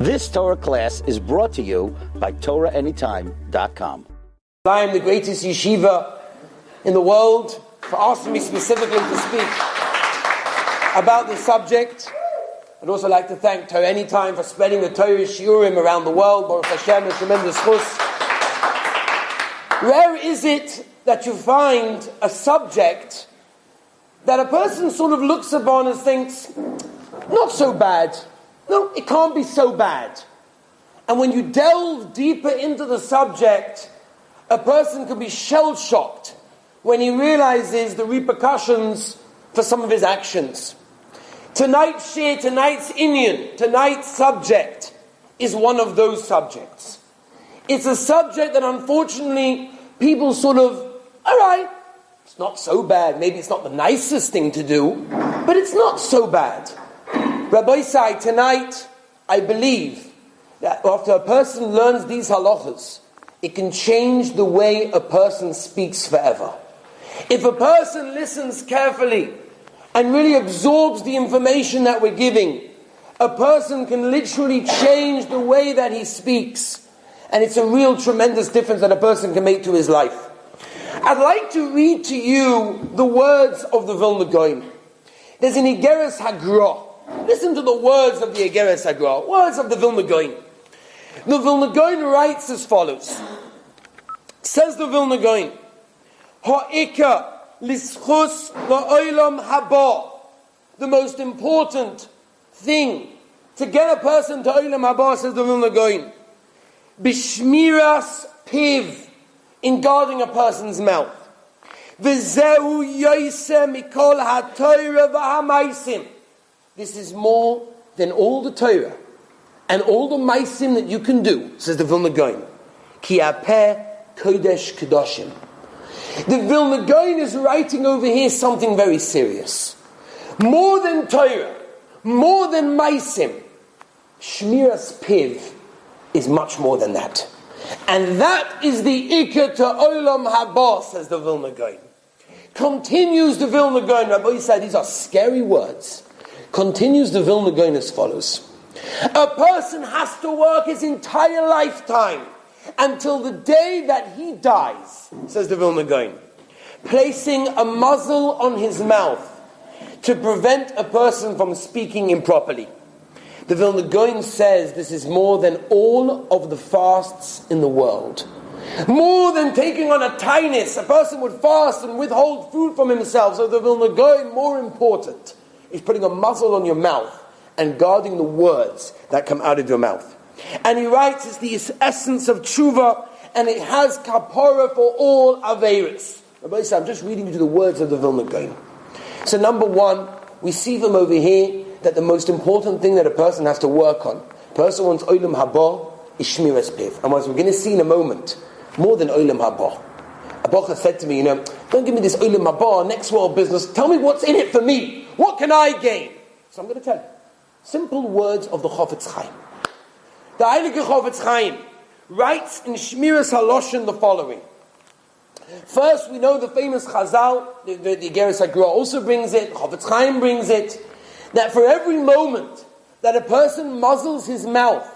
This Torah class is brought to you by TorahAnytime.com. I am the greatest yeshiva in the world for asking me specifically to speak about this subject. I'd also like to thank Torah Anytime for spreading the Torah shiurim around the world. Baruch Hashem, a tremendous chus. Rare is it that you find a subject that a person sort of looks upon and thinks, not so bad. No, it can't be so bad. And when you delve deeper into the subject, a person can be shell-shocked when he realizes the repercussions for some of his actions. Tonight's share, tonight's inyan, tonight's subject is one of those subjects. It's a subject that unfortunately people sort of, all right, it's not so bad. Maybe it's not the nicest thing to do, but it's not so bad. Rabbi Sai, tonight, I believe that after a person learns these halachas, it can change the way a person speaks forever. If a person listens carefully and really absorbs the information that we're giving, a person can literally change the way that he speaks. And it's a real tremendous difference that a person can make to his life. I'd like to read to you the words of the Vilna Gaon. There's an Igeres Hagra. Listen to the words of the Igeres Hagra, words of the Vilna Gaon. The Vilna Gaon writes as follows. Says the Vilna Gaon, Ha'ika lischus la'olam haba. The most important thing to get a person to olam haba, says the Vilna Gaon, bishmiras piv, in guarding a person's mouth. V'zehu yoyse mikol ha'torah v'hamaisim. This is more than all the Torah and all the maisim that you can do, says the Vilna Gaon. Ki apeh kodesh kedoshim. The Vilna Gaon is writing over here something very serious. More than Torah, more than maisim, shmiras piv is much more than that. And that is the ikar to olam haba, says the Vilna Gaon. Continues the Vilna Gaon. Rabbi said these are scary words. Continues the Vilna Gaon as follows. A person has to work his entire lifetime until the day that he dies, says the Vilna Gaon, placing a muzzle on his mouth to prevent a person from speaking improperly. The Vilna Gaon says this is more than all of the fasts in the world. More than taking on a tainus. A person would fast and withhold food from himself. So the Vilna Gaon, more important, is putting a muzzle on your mouth and guarding the words that come out of your mouth. And he writes, it's the essence of tshuva, and it has kapara for all aveiros. Rabbi said, I'm just reading you the words of the Vilna Gaon. So number one, we see from over here that the most important thing that a person has to work on, a person wants olam haba, is shmiras piv. And as we're going to see in a moment, more than olam haba. A bocha said to me, don't give me this olam haba, next world business, tell me what's in it for me. What can I gain? So I'm going to tell you. Simple words of the Chofetz Chaim. The Heilige Chofetz Chaim writes in Shmiras Haloshin the following. First, we know the famous Chazal, the Igeres Hagra also brings it, Chofetz Chaim brings it, that for every moment that a person muzzles his mouth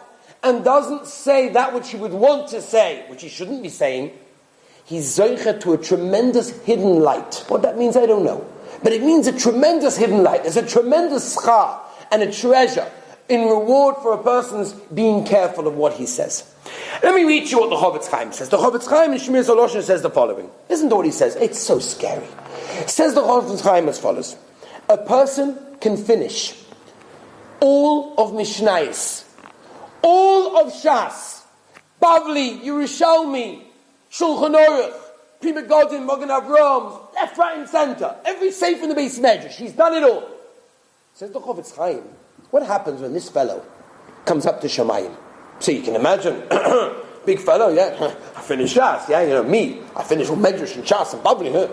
and doesn't say that which he would want to say, which he shouldn't be saying, he's zoicha to a tremendous hidden light. What that means, I don't know. But it means a tremendous hidden light. There's a tremendous schar and a treasure in reward for a person's being careful of what he says. Let me read you what the Chofetz Chaim says. The Chofetz Chaim in Shmiras Haloshin says the following. Listen to what he says. It's so scary. Says the Chofetz Chaim as follows. A person can finish all of Mishnayos, all of Shas, Bavli, Yerushalmi, Shulchan Aruch, Prima Godin, Magen Avraham, left, right, and center. Every safe in the base medrash. He's done it all. Says the Chofetz Chaim, what happens when this fellow comes up to Shamayim? So you can imagine, big fellow, yeah, I finished Shas, yeah, me, I finished all medrash and Shas and Bavli.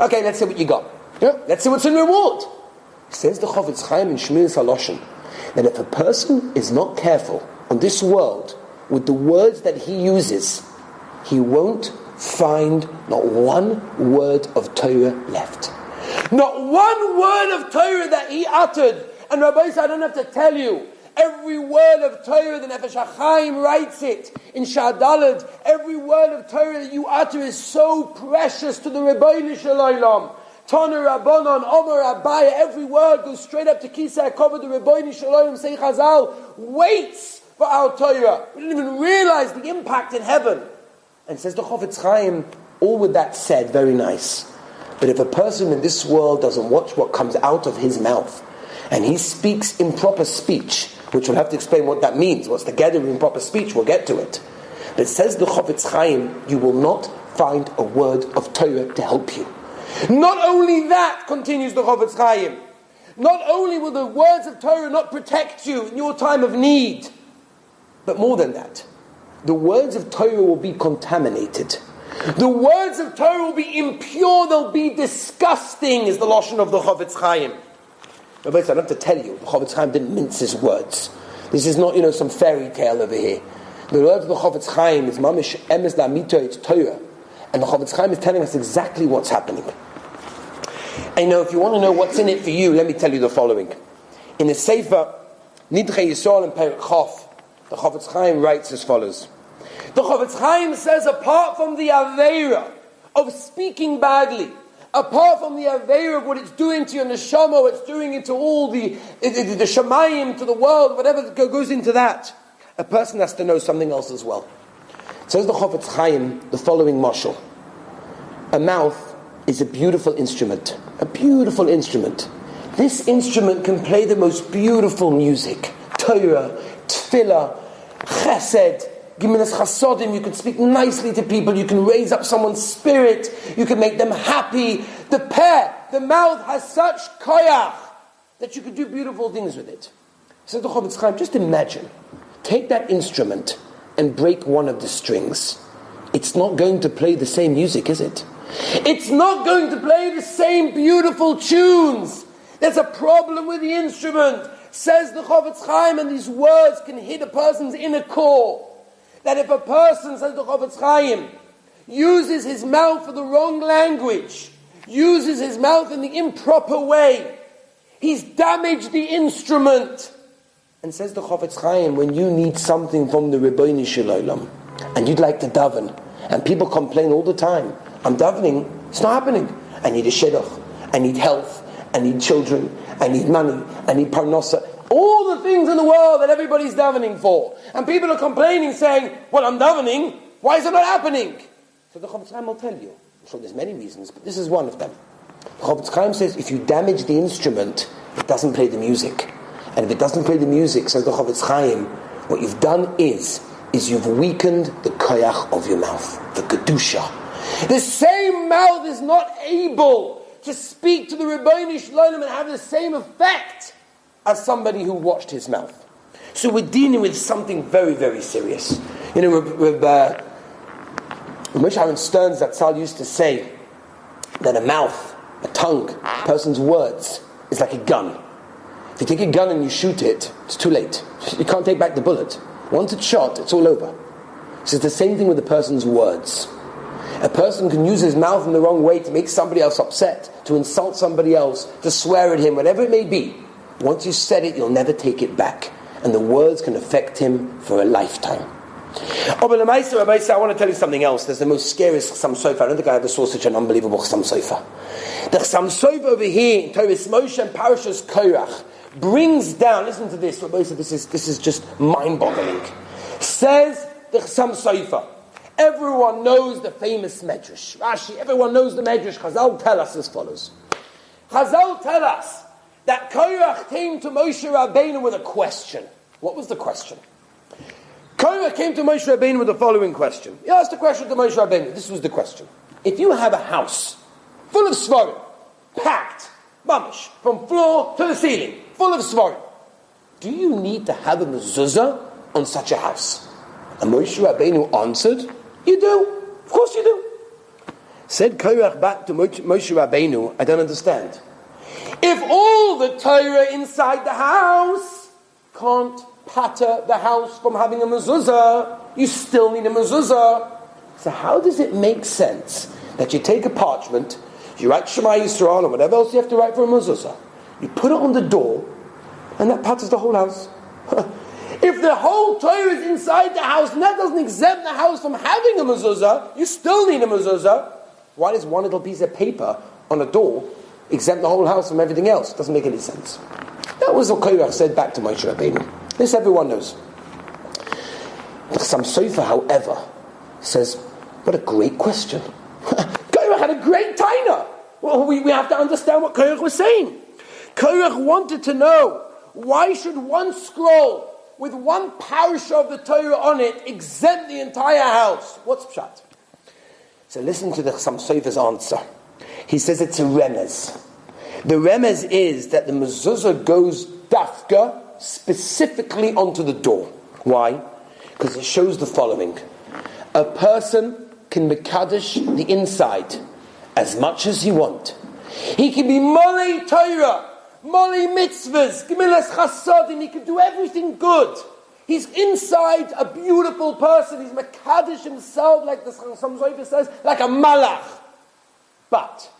Okay, let's see what you got. Yeah, let's see what's in reward. Says the Chofetz Chaim in Shmiras Haloshin, that if a person is not careful on this world with the words that he uses, he won't find not one word of Torah left. Not one word of Torah that he uttered. And Rabbi said, I don't have to tell you, Every word of Torah, the Nefesh HaChaim writes it in Shadalad. Every word of Torah that you utter is so precious to the Rebbeinu Shel Olam. Tana Rabbanon, Omer Abaya, every word goes straight up to Kisei HaKavod, the Rebbeinu Shel Olam, say Chazal, waits for our Torah. We didn't even realize the impact in heaven. And says the Chofetz Chaim, all with that said, very nice. But if a person in this world doesn't watch what comes out of his mouth, and he speaks improper speech, which we'll have to explain what that means, what's the gathering improper speech, we'll get to it. But it says the Chofetz Chaim, you will not find a word of Torah to help you. Not only that, continues the Chofetz Chaim, not only will the words of Torah not protect you in your time of need, but more than that, the words of Torah will be contaminated. The words of Torah will be impure, they'll be disgusting, is the lashon of the Chofetz Chaim. But I don't have to tell you, the Chofetz Chaim didn't mince his words. This is not, some fairy tale over here. The words of the Chofetz Chaim is mamish emes la'amito, it's Torah. And the Chofetz Chaim is telling us exactly what's happening. And if you want to know what's in it for you, let me tell you the following. In the Sefer, Nidchei Yisrael and Perek Chof, the Chofetz Chaim writes as follows. The Chofetz Chaim says, apart from the Aveira of speaking badly, apart from the Aveira of what it's doing to your neshama, what it's doing into all the Shemayim, to the world, whatever goes into that, a person has to know something else as well. It says the Chofetz Chaim, the following mashal. A mouth is a beautiful instrument. A beautiful instrument. This instrument can play the most beautiful music. Torah, tefillah, chesed, Giminas chasodim. You can speak nicely to people. You can raise up someone's spirit. You can make them happy. The mouth has such koyach that you can do beautiful things with it. Says the Chofetz Chaim, just imagine. Take that instrument and break one of the strings. It's not going to play the same music, is it? It's not going to play the same beautiful tunes. There's a problem with the instrument. Says the Chofetz Chaim, and these words can hit a person's inner core. That if a person, says the Chofetz Chaim, uses his mouth for the wrong language, uses his mouth in the improper way, he's damaged the instrument. And says the Chofetz Chaim, when you need something from the Rebbeinu Shel Olam, and you'd like to daven, and people complain all the time, I'm davening, it's not happening. I need a shidduch, I need health, I need children, I need money, I need parnasa. All the things in the world that everybody's davening for. And people are complaining, saying, well, I'm davening, why is it not happening? So the Chofetz Chaim will tell you. I'm sure there's many reasons, but this is one of them. The Chofetz Chaim says, if you damage the instrument, it doesn't play the music. And if it doesn't play the music, says the Chofetz Chaim, what you've done is you've weakened the koyach of your mouth, the kedusha. The same mouth is not able to speak to the Rebbeinu Shel Olam and have the same effect as somebody who watched his mouth. So we're dealing with something very, very serious. Moshe Aaron Stern's Zatzal used to say that a mouth, a tongue, a person's words is like a gun. If you take a gun and you shoot it, it's too late. You can't take back the bullet. Once it's shot, it's all over. So it's the same thing with a person's words. A person can use his mouth in the wrong way to make somebody else upset, to insult somebody else, to swear at him, whatever it may be. Once you said it, you'll never take it back. And the words can affect him for a lifetime. Oh, but Rabbi, I want to tell you something else. There's the most scariest Chassam Sofer. I don't think I ever saw such an unbelievable Chassam Sofer. The Chassam Sofer over here in Torah Moshe and Parashas Korach brings down, listen to this, Rabbi, this is just mind-boggling. Says the Chassam Sofer, everyone knows the famous Medrash. Rashi, everyone knows the Medrash. Chazal tell us as follows. Chazal tell us that Korach came to Moshe Rabbeinu with a question. What was the question? Korach came to Moshe Rabbeinu with the following question. He asked a question to Moshe Rabbeinu. This was the question. If you have a house full of svarim, packed, mamish, from floor to the ceiling, full of svarim, do you need to have a mezuzah on such a house? And Moshe Rabbeinu answered, you do. Of course you do. Said Korach back to Moshe Rabbeinu, I don't understand. If all the Torah inside the house can't patter the house from having a mezuzah, you still need a mezuzah. So how does it make sense that you take a parchment, you write Shema Yisrael and whatever else you have to write for a mezuzah, you put it on the door, and that patters the whole house? If the whole Torah is inside the house, and that doesn't exempt the house from having a mezuzah, you still need a mezuzah. Why does one little piece of paper on a door exempt the whole house from everything else? Doesn't make any sense. That was what Korach said back to Moshe Rabbeinu. This everyone knows. Some Sofer, however, says, what a great question. Korach had a great taina. Well, we have to understand what Korach was saying. Korach wanted to know, why should one scroll with one parasha of the Torah on it exempt the entire house? What's pshat? So listen to the Chassam Sofer's answer. He says it's a remez. The remez is that the mezuzah goes dafka specifically onto the door. Why? Because it shows the following. A person can mekadosh the inside as much as you want. He can be molei Torah, molei mitzvahs, gemilas chasadim. He can do everything good. He's inside a beautiful person. He's mekadosh himself, like the Chassam Sofer says, like a malach. But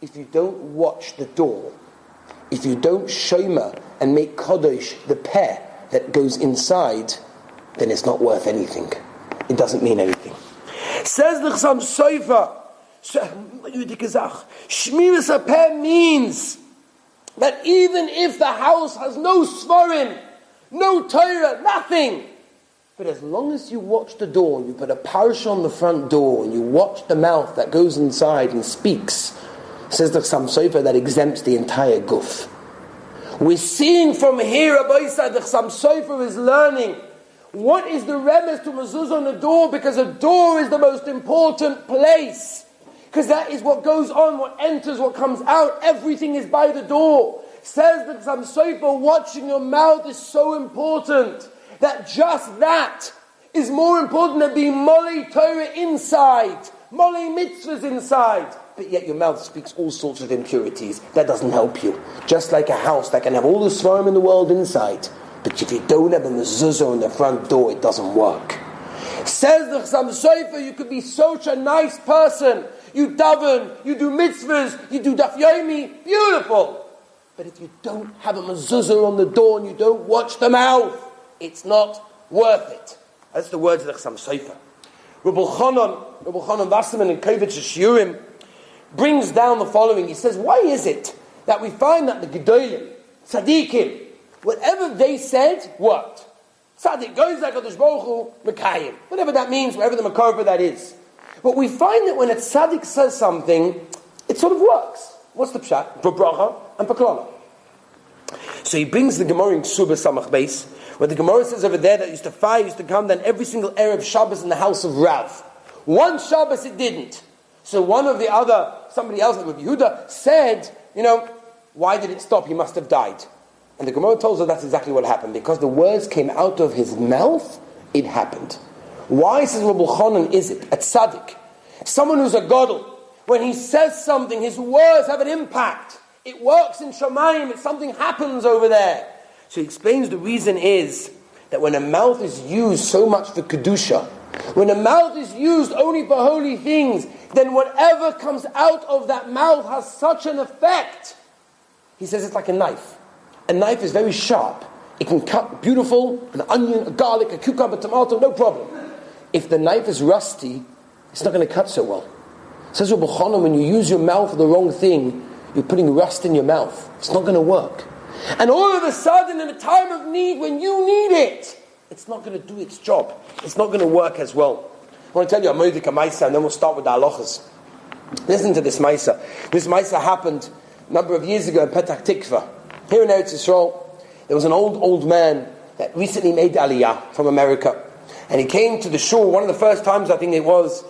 if you don't watch the door, if you don't shomer and make kodesh the peh that goes inside, then it's not worth anything. It doesn't mean anything. Says the Chassam Sofer, Shmiras HaPeh means that even if the house has no svarim, no Torah, nothing, but as long as you watch the door, you put a parasha on the front door, and you watch the mouth that goes inside and speaks, says the Chassam Sofer, that exempts the entire guf. We're seeing from here, Rabbi Yisrael, the Chassam Sofer is learning what is the remez to mezuzah on the door, because a door is the most important place. Because that is what goes on, what enters, what comes out. Everything is by the door. Says the Chassam Sofer, watching your mouth is so important that just that is more important than being molei Torah inside, molei mitzvahs inside. But yet your mouth speaks all sorts of impurities. That doesn't help you. Just like a house that can have all the svarim in the world inside, but if you don't have a mezuzah on the front door, it doesn't work. Says the Chassam Sofer, you could be such a nice person. You daven, you do mitzvahs, you do daf yomi, beautiful. But if you don't have a mezuzah on the door and you don't watch the mouth, it's not worth it. That's the words of the Chassam Sofer. Rabbi Chanan Wasserman in Kovitz shiurim brings down the following. He says, why is it that we find that the Gedolim, Tzadikim, whatever they said, worked? Tzadik goes like HaKadosh Baruch Hu, Mekayim. Whatever that means, whatever the makar for that is. But we find that when a tzaddik says something, it sort of works. What's the pshat? Bracha and paklana. So he brings the Gemara in Ksuba Samach Beis, where the Gemara says over there that fire used to come down every single Erev Shabbos in the house of Rav. One Shabbos it didn't. So somebody else, like Rabbi Yehuda, said, why did it stop? He must have died. And the Gemara tells us that's exactly what happened. Because the words came out of his mouth, it happened. Why, says Rabbi Chanan, is it a tzaddik, someone who's a gadol, when he says something, his words have an impact. It works in Shamayim, something happens over there. So he explains the reason is that when a mouth is used so much for Kedusha, when a mouth is used only for holy things, then whatever comes out of that mouth has such an effect. He says it's like a knife. A knife is very sharp. It can cut beautiful, an onion, a garlic, a cucumber, a tomato, no problem. If the knife is rusty, it's not going to cut so well. Says Rabbi Chanan, when you use your mouth for the wrong thing, you're putting rust in your mouth. It's not going to work. And all of a sudden, in a time of need, when you need it, it's not going to do its job. It's not going to work as well. I want to tell you a moedik, a maisa, and then we'll start with the halachas. Listen to this maisa. This maisa happened a number of years ago in Petach Tikva. Here in Eretz Yisrael, there was an old man that recently made Aliyah from America. And he came to the shul, one of the first times I think it was,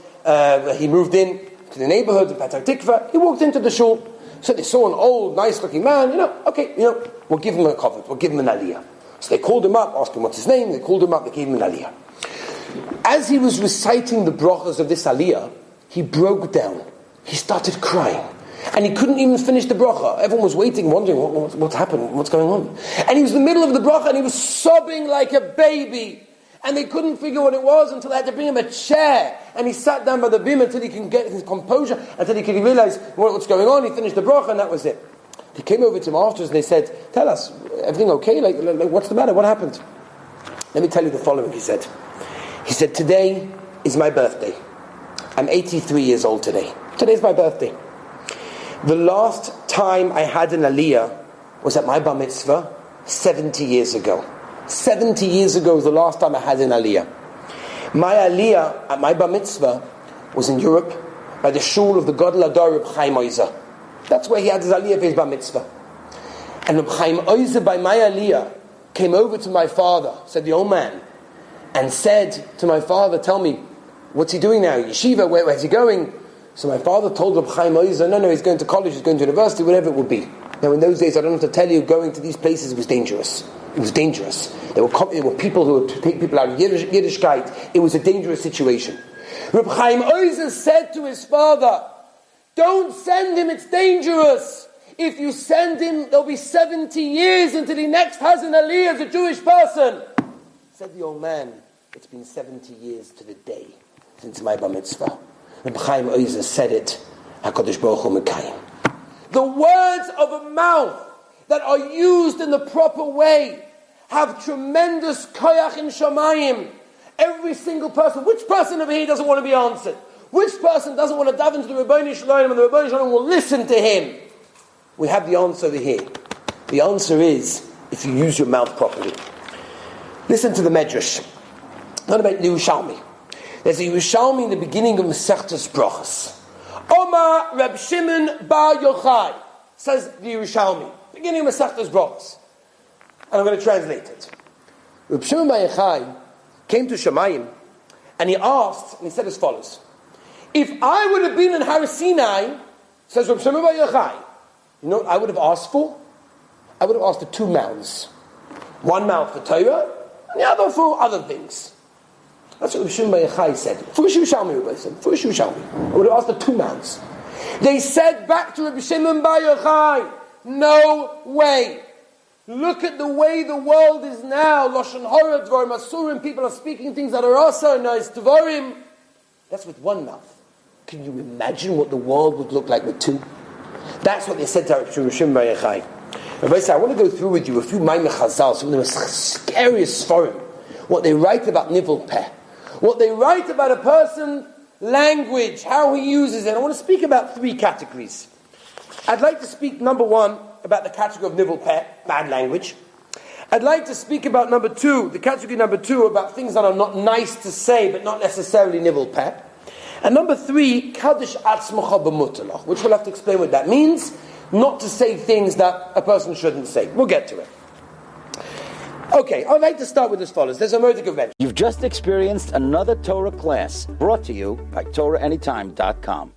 he moved in to the neighborhood of Petach Tikva. He walked into the shul. So they saw an old, nice-looking man, we'll give him a covet, we'll give him an Aliyah. So they called him up, asked him what's his name, they called him up, they gave him an Aliyah. As he was reciting the brachas of this Aliyah, he broke down. He started crying. And he couldn't even finish the bracha. Everyone was waiting, wondering, what's happened, what's going on? And he was in the middle of the bracha and he was sobbing like a baby. And they couldn't figure what it was until they had to bring him a chair. And he sat down by the bim until he can get his composure, until he could realize what's going on. He finished the bracha and that was it. They came over to him afterwards and they said, tell us, everything okay? Like what's the matter? What happened? Let me tell you the following, he said. He said, today is my birthday. I'm 83 years old today. Today's my birthday. The last time I had an aliyah was at my bar mitzvah 70 years ago. 70 years ago was the last time I had an aliyah. My aliyah at my bar mitzvah was in Europe by the shul of the Gadol Ador Reb Chaim Oizer. That's where he had his aliyah for his bar mitzvah. And Reb Chaim Oizer by my aliyah came over to my father, said the old man, and said to my father, tell me, what's he doing now? Yeshiva, where's he going? So my father told Reb Chaim Oizer, no, he's going to college, he's going to university, whatever it would be. Now in those days, I don't have to tell you, going to these places was dangerous. It was dangerous. There were people who would take people out of Yiddishkeit. It was a dangerous situation. Reb Chaim Oizer said to his father, don't send him, it's dangerous. If you send him, there'll be 70 years until he next has an aliyah as a Jewish person. Said the old man, it's been 70 years to the day since my bar mitzvah. Reb Chaim Oizer said it, HaKadosh Baruch Hu Mekayim. The words of a mouth that are used in the proper way have tremendous koyach in shamayim. Every single person, which person over here doesn't want to be answered? Which person doesn't want to dive into the Rebbeinu Shalom and the Rebbeinu Shalom will listen to him? We have the answer over here. The answer is if you use your mouth properly. Listen to the Medrash. Not about the Yerushalmi. There's a Yerushalmi in the beginning of Masechtas Brachos. Omar Reb Shimon Bar Yochai, says the Yerushalmi, beginning of Masechtas Brachos. And I'm going to translate it. Reb Shimon Bar Yochai came to Shamayim and he asked, and he said as follows: if I would have been in Har Sinai, says Reb Shimon Bar Yochai, you know what I would have asked for? I would have asked for two mouths. One mouth for Torah, and the other for other things. That's what Reb Shimon Bar Yochai said. Fush Yerushalmi, Rabbi said. Fush Yerushalmi. I would have asked for two mouths. They said back to Reb Shimon Bar Yochai, no way. Look at the way the world is now. Lashon Hara, Dvarim Asurim, people are speaking things that are also nice. Dvarim. That's with one mouth. Can you imagine what the world would look like with two? That's what they said to Reb Shimon Bar Yochai. Rabbi said, I want to go through with you a few Maimon Chazal, some of the most scariest Sforim. What they write about Nivel Peh. What they write about a person's language, how he uses it. I want to speak about three categories. I'd like to speak, number one, about the category of Nivel Peh, bad language. I'd like to speak about number two, the category number two, about things that are not nice to say, but not necessarily Nivel Peh. And number three, Kaddish Atzmacha B'Mutalach, which we'll have to explain what that means, not to say things that a person shouldn't say. We'll get to it. Okay, I'd like to start with as follows. There's a murder convention. You've just experienced another Torah class brought to you by TorahAnytime.com.